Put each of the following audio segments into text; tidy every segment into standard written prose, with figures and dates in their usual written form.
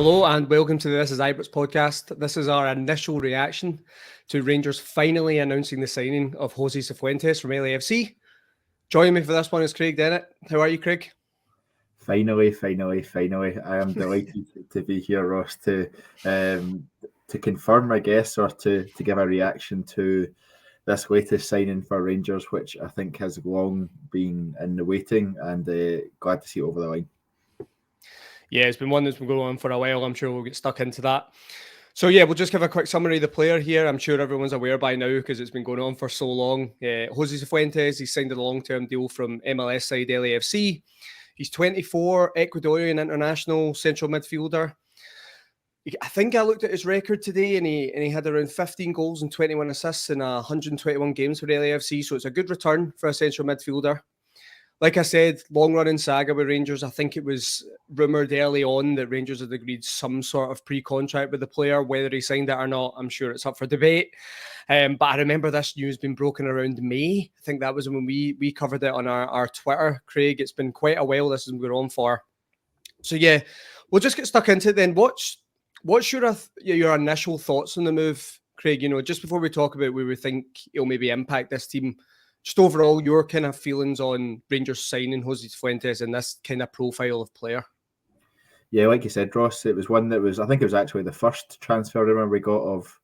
Hello and welcome to the Is Ibrox podcast. This is our initial reaction to Rangers finally announcing the signing of Jose Cifuentes from LAFC. Joining me for this one is Craig Dennett. How are you, Craig? Finally. I am delighted to be here, Ross, to confirm, I guess, or to give a reaction to this latest signing for Rangers, which I think has long been in the waiting, and glad to see it over the line. Yeah, it's been one that's been going on for a while. I'm sure we'll get stuck into that. So yeah, we'll just give a quick summary of the player here. I'm sure everyone's aware by now because it's been going on for so long. Jose Cifuentes, he signed a long-term deal from MLS side LAFC. He's 24, Ecuadorian international, central midfielder. I think I looked at his record today and he had around 15 goals and 21 assists in 121 games for LAFC. So it's a good return for a central midfielder. Like I said, long-running saga with Rangers. I think it was rumoured early on that Rangers had agreed some sort of pre-contract with the player. Whether he signed it or not, I'm sure it's up for debate. But I remember this news being broken around May. I think that was when we covered it on our Twitter, Craig. It's been quite a while this has been going on for. So yeah, we'll just get stuck into it then. What's your initial thoughts on the move, Craig? You know, just before we talk about where we think it'll maybe impact this team, just overall, your kind of feelings on Rangers signing Jose Cifuentes and this kind of profile of player. Yeah, like you said, Ross, it was one that was, I think it was actually the first transfer rumor we got of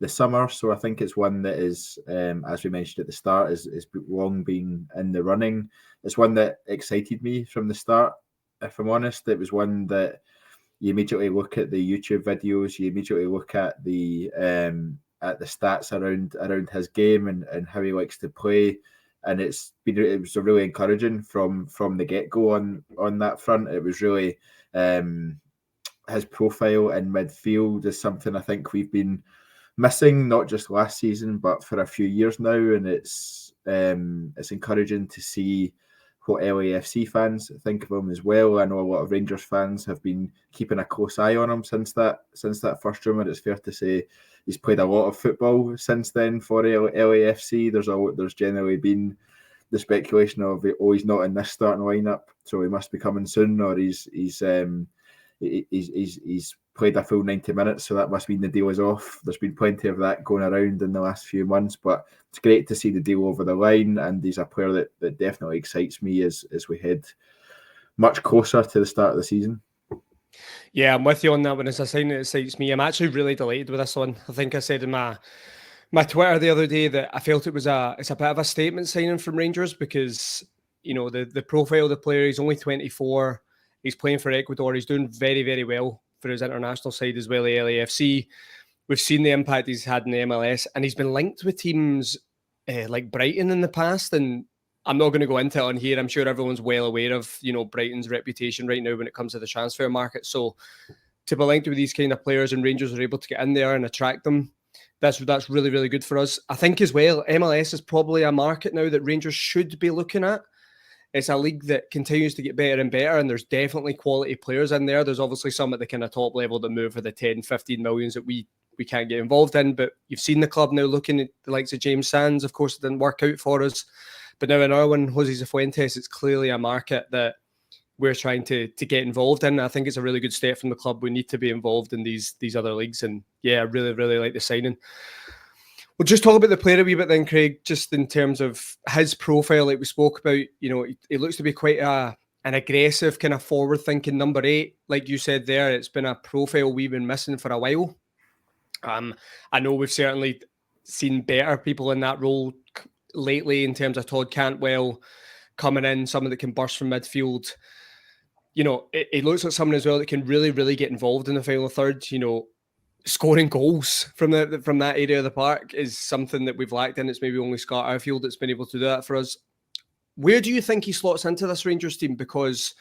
the summer. So I think it's one that is, as we mentioned at the start, is long been in the running. It's one that excited me from the start, if I'm honest. It was one that you immediately look at the YouTube videos, you immediately look at the stats around his game and how he likes to play, and it was really encouraging from the get-go on that front. It was really his profile in midfield is something I think we've been missing, not just last season but for a few years now, and it's encouraging to see what LAFC fans think of him as well. I know a lot of Rangers fans have been keeping a close eye on him since that first rumour. It's fair to say he's played a lot of football since then for LAFC. There's generally been the speculation of he's not in this starting lineup, so he must be coming soon, or he's played a full 90 minutes, so that must mean the deal is off. There's been plenty of that going around in the last few months, but it's great to see the deal over the line, and he's a player that definitely excites me as we head much closer to the start of the season. Yeah, I'm with you on that one. As a sign that excites me, I'm actually really delighted with this one. I think I said in my Twitter the other day that I felt it's a bit of a statement signing from Rangers because, you know, the profile of the player, he's only 24, he's playing for Ecuador, he's doing very, very well for his international side as well, the LAFC. We've seen the impact he's had in the MLS, and he's been linked with teams like Brighton in the past, and I'm not going to go into it on here. I'm sure everyone's well aware of, you know, Brighton's reputation right now when it comes to the transfer market. So to be linked with these kind of players and Rangers are able to get in there and attract them, that's really, really good for us. I think as well, MLS is probably a market now that Rangers should be looking at. It's a league that continues to get better and better, and there's definitely quality players in there. There's obviously some at the kind of top level that move for the 10, 15 millions that we can't get involved in, but you've seen the club now looking at the likes of James Sands. Of course, it didn't work out for us. But now in our one, Jose Cifuentes, it's clearly a market that we're trying to get involved in. I think it's a really good step from the club. We need to be involved in these other leagues. And yeah, I really, really like the signing. We'll just talk about the player a wee bit then, Craig, just in terms of his profile like we spoke about. You know, he looks to be quite an aggressive, kind of forward-thinking number 8. Like you said there, it's been a profile we've been missing for a while. I know we've certainly seen better people in that role lately in terms of Todd Cantwell coming in, someone that can burst from midfield. You know, it looks like someone as well that can really, really get involved in the final third. You know, scoring goals from that area of the park is something that we've lacked in. It's maybe only Scott Arfield that's been able to do that for us. Where do you think he slots into this Rangers team? Because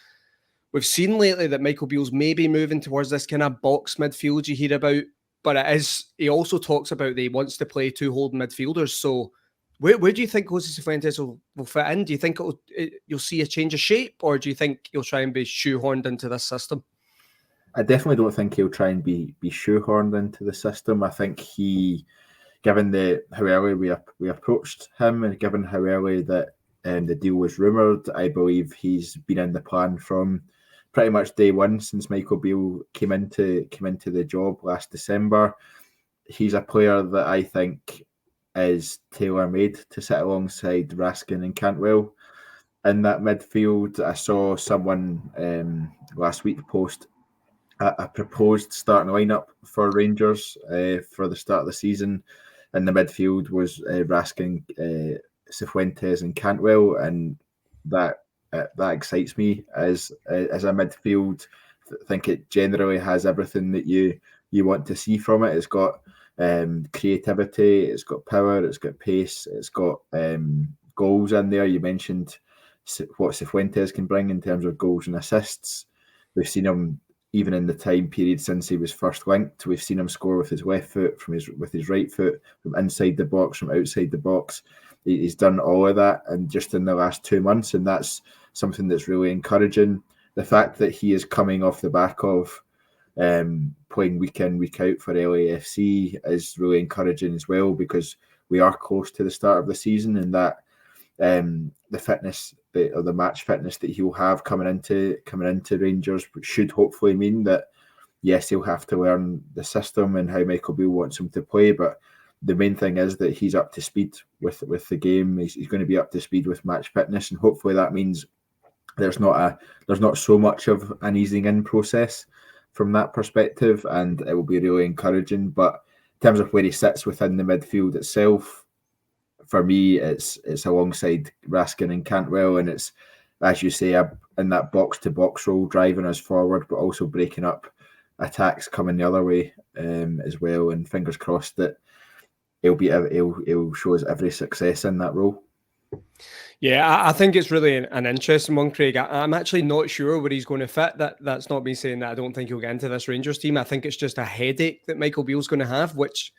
we've seen lately that Michael Beale's maybe moving towards this kind of box midfield you hear about, but he also talks about that he wants to play 2 holding midfielders. So where do you think Jose Cifuentes will fit in? Do you think you'll see a change of shape, or do you think he'll try and be shoehorned into this system? I definitely don't think he'll try and be shoehorned into the system. I think given how early we approached him, and given how early that the deal was rumoured, I believe he's been in the plan from pretty much day one since Michael Beale came into the job last December. He's a player that I think is tailor-made to sit alongside Raskin and Cantwell in that midfield. I saw someone last week post a proposed starting lineup for Rangers for the start of the season, and the midfield was Raskin, Cifuentes, and Cantwell, and that excites me as a midfield. I think it generally has everything that you want to see from it. It's got creativity, it's got power, it's got pace, it's got goals in there. You mentioned what Cifuentes can bring in terms of goals and assists. We've seen him even in the time period since he was first linked. We've seen him score with his left foot, with his right foot, from inside the box, from outside the box. He's done all of that, and just in the last 2 months, and that's something that's really encouraging. The fact that he is coming off the back of playing week in, week out for LAFC is really encouraging as well, because we are close to the start of the season, and that the fitness or the match fitness that he'll have coming into Rangers should hopefully mean that, yes, he'll have to learn the system and how Michael Beale wants him to play, but the main thing is that he's up to speed with the game. He's going to be up to speed with match fitness, and hopefully that means there's not so much of an easing in process from that perspective, and it will be really encouraging. But in terms of where he sits within the midfield itself, for me, it's alongside Raskin and Cantwell, and it's, as you say, in that box-to-box role, driving us forward, but also breaking up attacks coming the other way as well. And fingers crossed that he'll show us every success in that role. Yeah, I think it's really an interesting one, Craig. I'm actually not sure where he's going to fit. That's not me saying that I don't think he'll get into this Rangers team. I think it's just a headache that Michael Beale's going to have, which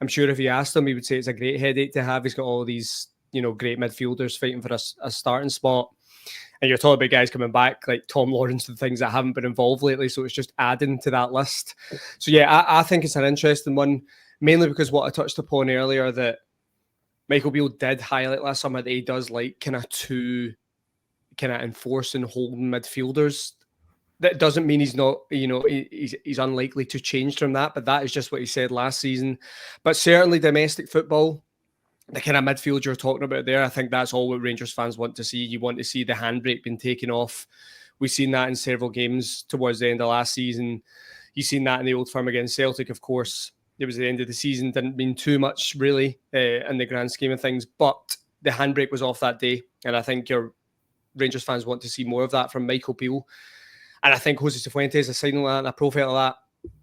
I'm sure if you asked him, he would say it's a great headache to have. He's got all these, great midfielders fighting for a starting spot. And you're talking about guys coming back like Tom Lawrence and things that haven't been involved lately. So it's just adding to that list. So yeah, I think it's an interesting one, mainly because what I touched upon earlier, that Michael Beale did highlight last summer that he does like kind of enforcing holding midfielders. That doesn't mean he's not, he's unlikely to change from that, but that is just what he said last season. But certainly domestic football, the kind of midfield you're talking about there, I think that's all what Rangers fans want to see. You want to see the handbrake being taken off. We've seen that in several games towards the end of last season. You've seen that in the Old Firm against Celtic, of course. It was the end of the season, didn't mean too much really in the grand scheme of things, but the handbrake was off that day. And I think your Rangers fans want to see more of that from Michael Beale. And I think Jose Cifuentes, a sign of that and a profile of that,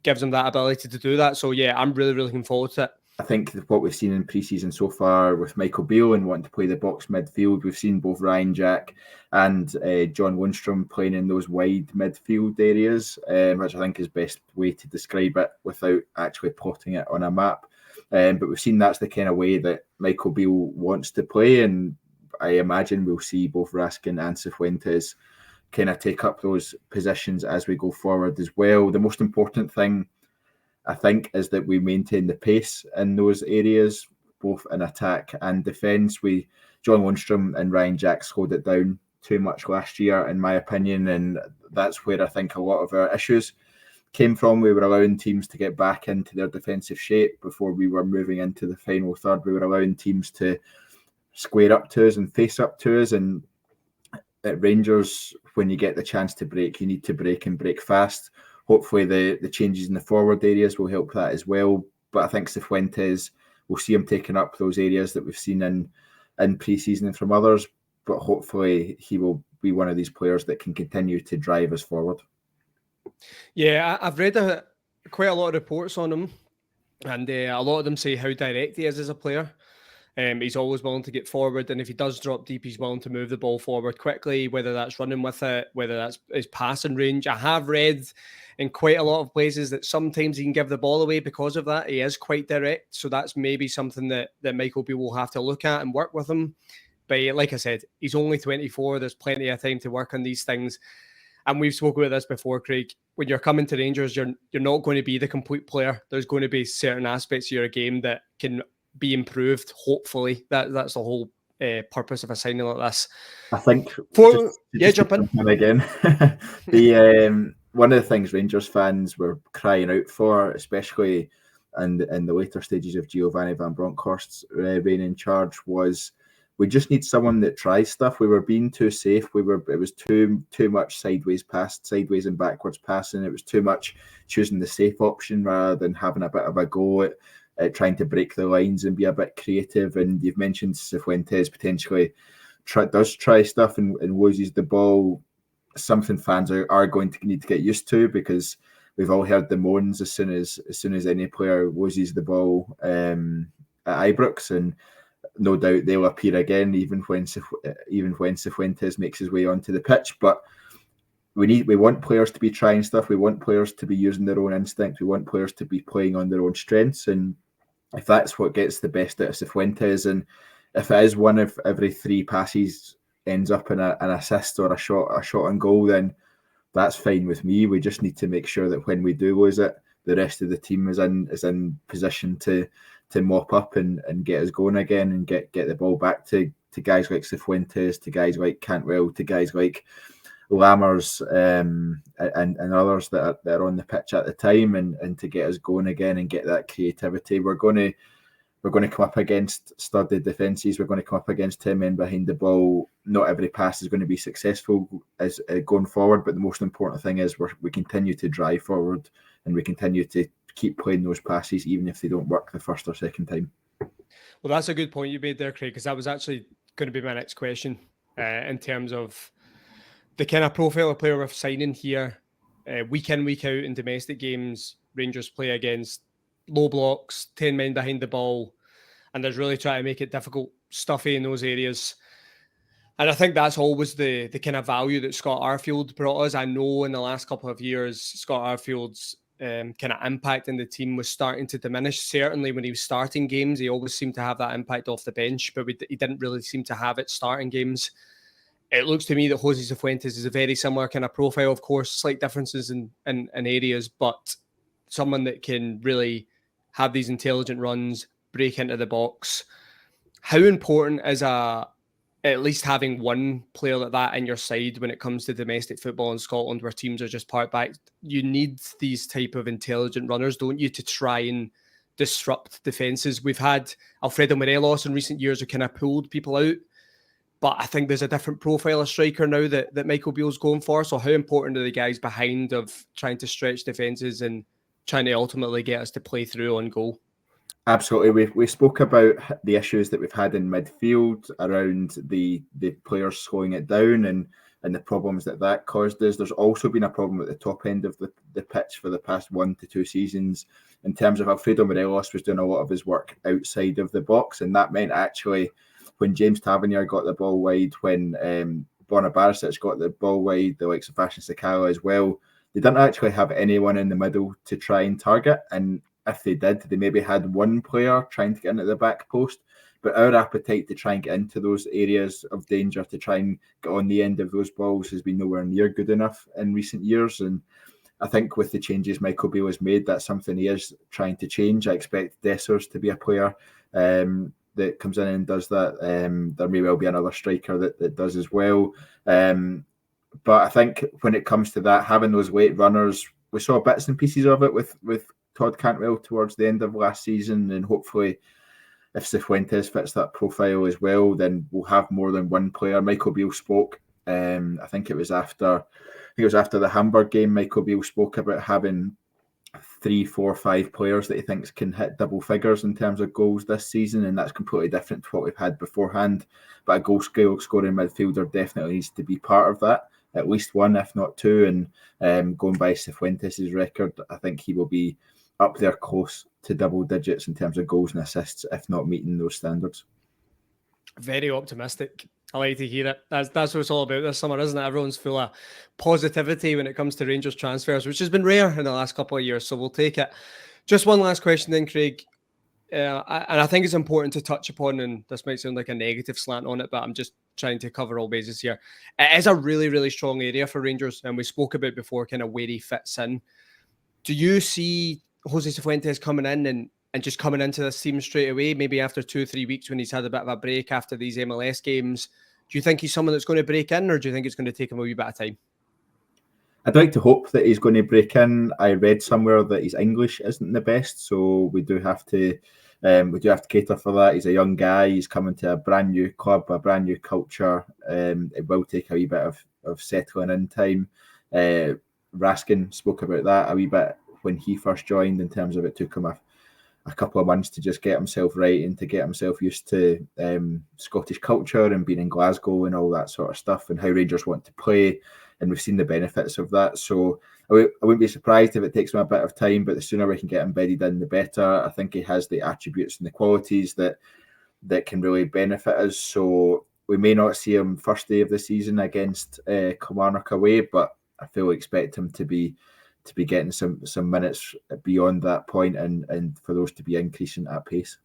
gives him that ability to do that. So yeah, I'm really, really looking forward to it. I think what we've seen in pre-season so far with Michael Beale and wanting to play the box midfield, we've seen both Ryan Jack and John Lundstrom playing in those wide midfield areas, which I think is the best way to describe it without actually plotting it on a map. But we've seen that's the kind of way that Michael Beale wants to play, and I imagine we'll see both Raskin and Cifuentes kind of take up those positions as we go forward as well. The most important thing, I think, is that we maintain the pace in those areas, both in attack and defence. John Lundstrom and Ryan Jack slowed it down too much last year, in my opinion, and that's where I think a lot of our issues came from. We were allowing teams to get back into their defensive shape before we were moving into the final third. We were allowing teams to square up to us and face up to us, and at Rangers, when you get the chance to break, you need to break and break fast. Hopefully the changes in the forward areas will help that as well. But I think Cifuentes, we'll see him taking up those areas that we've seen in pre-season and from others. But hopefully he will be one of these players that can continue to drive us forward. Yeah, I've read quite a lot of reports on him. And a lot of them say how direct he is as a player. He's always willing to get forward, and if he does drop deep, he's willing to move the ball forward quickly, whether that's running with it, whether that's his passing range. I have read in quite a lot of places that sometimes he can give the ball away because of that. He is quite direct, so that's maybe something that Michael Beale will have to look at and work with him. But like I said, he's only 24. There's plenty of time to work on these things. And we've spoken about this before, Craig. When you're coming to Rangers, you're not going to be the complete player. There's going to be certain aspects of your game that can be improved. Hopefully, that's the whole purpose of a signing like this. I think jump in again. The one of the things Rangers fans were crying out for, especially in the later stages of Giovanni van Bronckhorst's reign in charge, was we just need someone that tries stuff. We were being too safe. It was too much sideways and backwards passing. It was too much choosing the safe option rather than having a bit of a go at trying to break the lines and be a bit creative. And you've mentioned Cifuentes potentially does try stuff and loses the ball. Something fans are going to need to get used to, because we've all heard the moans as soon as any player loses the ball at Ibrox, and no doubt they'll appear again, even when Cifuentes makes his way onto the pitch. But we want players to be trying stuff. We want players to be using their own instinct. We want players to be playing on their own strengths. And if that's what gets the best out of Cifuentes, and if it is one of every 3 passes ends up in an assist or a shot on goal, then that's fine with me. We just need to make sure that when we do lose it, the rest of the team is in position to mop up and get us going again, and get the ball back to guys like Cifuentes, to guys like Cantwell, to guys like Lammers, and others that are on the pitch at the time, and to get us going again and get that creativity. We're going to come up against studded defences. We're going to come up against 10 men behind the ball. Not every pass is going to be successful as going forward, but the most important thing is we continue to drive forward, and we continue to keep playing those passes even if they don't work the first or second time. Well, that's a good point you made there, Craig, because that was actually going to be my next question in terms of the kind of profile of player we're signing here. Week in, week out in domestic games, Rangers play against low blocks, 10 men behind the ball, and they're really trying to make it difficult, stuffy in those areas. And I think that's always the kind of value that Scott Arfield brought us. I know in the last couple of years, Scott Arfield's kind of impact in the team was starting to diminish. Certainly when he was starting games, he always seemed to have that impact off the bench, but he didn't really seem to have it starting games. It looks to me that Jose Cifuentes is a very similar kind of profile. Of course, slight differences in areas, but someone that can really have these intelligent runs, break into the box. How important is at least having one player like that in your side when it comes to domestic football in Scotland, where teams are just parked back? You need these type of intelligent runners, don't you, to try and disrupt defences. We've had Alfredo Morelos in recent years who kind of pulled people out, but I think there's a different profile of striker now that Michael Beale's going for. So how important are the guys behind of trying to stretch defences and trying to ultimately get us to play through on goal? Absolutely. We spoke about the issues that we've had in midfield around the players slowing it down and the problems that caused us. There's also been a problem at the top end of the pitch for the past 1 to 2 seasons in terms of Alfredo Morelos was doing a lot of his work outside of the box, and that meant actually when James Tavernier got the ball wide, when Borna Barisic got the ball wide, the likes of Fashion Sakala as well, they didn't actually have anyone in the middle to try and target. And if they did, they maybe had one player trying to get into the back post. But our appetite to try and get into those areas of danger, to try and get on the end of those balls, has been nowhere near good enough in recent years. And I think with the changes Michael Beale has made, that's something he is trying to change. I expect Dessers to be a player that comes in and does that. There may well be another striker that does as well. But I think when it comes to that, having those late runners, we saw bits and pieces of it with Todd Cantwell towards the end of last season, and hopefully if Cifuentes fits that profile as well, then we'll have more than one player. Michael Beale spoke, I think it was after the Hamburg game, Michael Beale spoke about having 3, 4, 5 players that he thinks can hit double figures in terms of goals this season, and that's completely different to what we've had beforehand. But a goal scoring midfielder definitely needs to be part of that, at least one, if not two. And going by Cifuentes' record, I think he will be up there close to double digits in terms of goals and assists, if not meeting those standards. Very optimistic. I like to hear it. That's what it's all about this summer, isn't it? Everyone's full of positivity when it comes to Rangers transfers, which has been rare in the last couple of years, so we'll take it. Just one last question then, Craig. And I think it's important to touch upon, and this might sound like a negative slant on it, but I'm just trying to cover all bases here. It is a really, really strong area for Rangers, and we spoke about before kind of where he fits in. Do you see Jose Cifuentes coming in and and just coming into this team straight away, maybe after 2-3 weeks when he's had a bit of a break after these MLS games, do you think he's someone that's going to break in, or do you think it's going to take him a wee bit of time? I'd like to hope that he's going to break in. I read somewhere that his English isn't the best, so we do have to cater for that. He's a young guy. He's coming to a brand new club, a brand new culture. It will take a wee bit of settling in time. Raskin spoke about that a wee bit when he first joined, in terms of it took him a couple of months to just get himself right and to get himself used to Scottish culture and being in Glasgow and all that sort of stuff, and how Rangers want to play. And we've seen the benefits of that. So I wouldn't be surprised if it takes him a bit of time, but the sooner we can get him bedded in, the better. I think he has the attributes and the qualities that can really benefit us. So we may not see him first day of the season against Kilmarnock away, but I fully expect him to be getting some minutes beyond that point, and for those to be increasing at pace.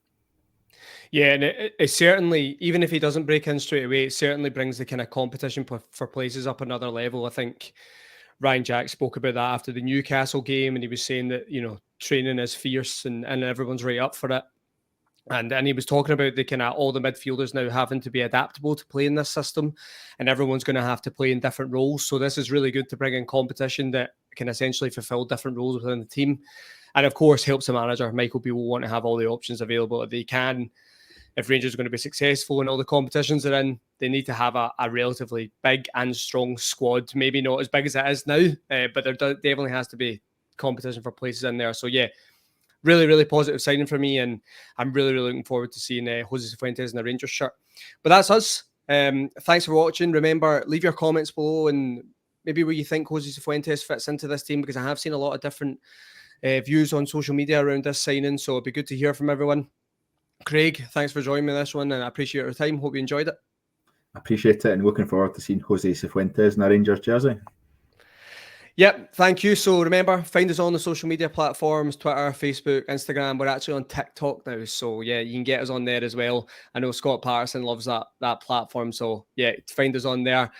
Yeah, and it certainly, even if he doesn't break in straight away, it certainly brings the kind of competition for places up another level. I think Ryan Jack spoke about that after the Newcastle game, and he was saying that, training is fierce and everyone's right up for it. And he was talking about the kind of all the midfielders now having to be adaptable to play in this system, and everyone's going to have to play in different roles. So this is really good to bring in competition that can essentially fulfill different roles within the team. And of course, helps the manager. Michael B will want to have all the options available that they can. If Rangers are going to be successful in all the competitions they're in, they need to have a relatively big and strong squad. Maybe not as big as it is now, but there definitely has to be competition for places in there. So yeah, really, really positive signing for me, and I'm really, really looking forward to seeing Jose Cifuentes in the Rangers shirt. But that's us. Thanks for watching. Remember, leave your comments below and maybe where you think Jose Cifuentes fits into this team, because I have seen a lot of different views on social media around this signing. So it'd be good to hear from everyone. Craig, thanks for joining me this one, and I appreciate your time. Hope you enjoyed it. I appreciate it, and looking forward to seeing Jose Cifuentes in a Rangers jersey. Yep, thank you. So remember, find us on the social media platforms, Twitter, Facebook, Instagram. We're actually on TikTok now. So yeah, you can get us on there as well. I know Scott Patterson loves that platform. So yeah, find us on there.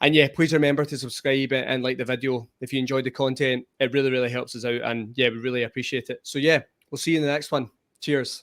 And yeah, please remember to subscribe and like the video if you enjoyed the content. It really, really helps us out. And yeah, we really appreciate it. So yeah, we'll see you in the next one. Cheers.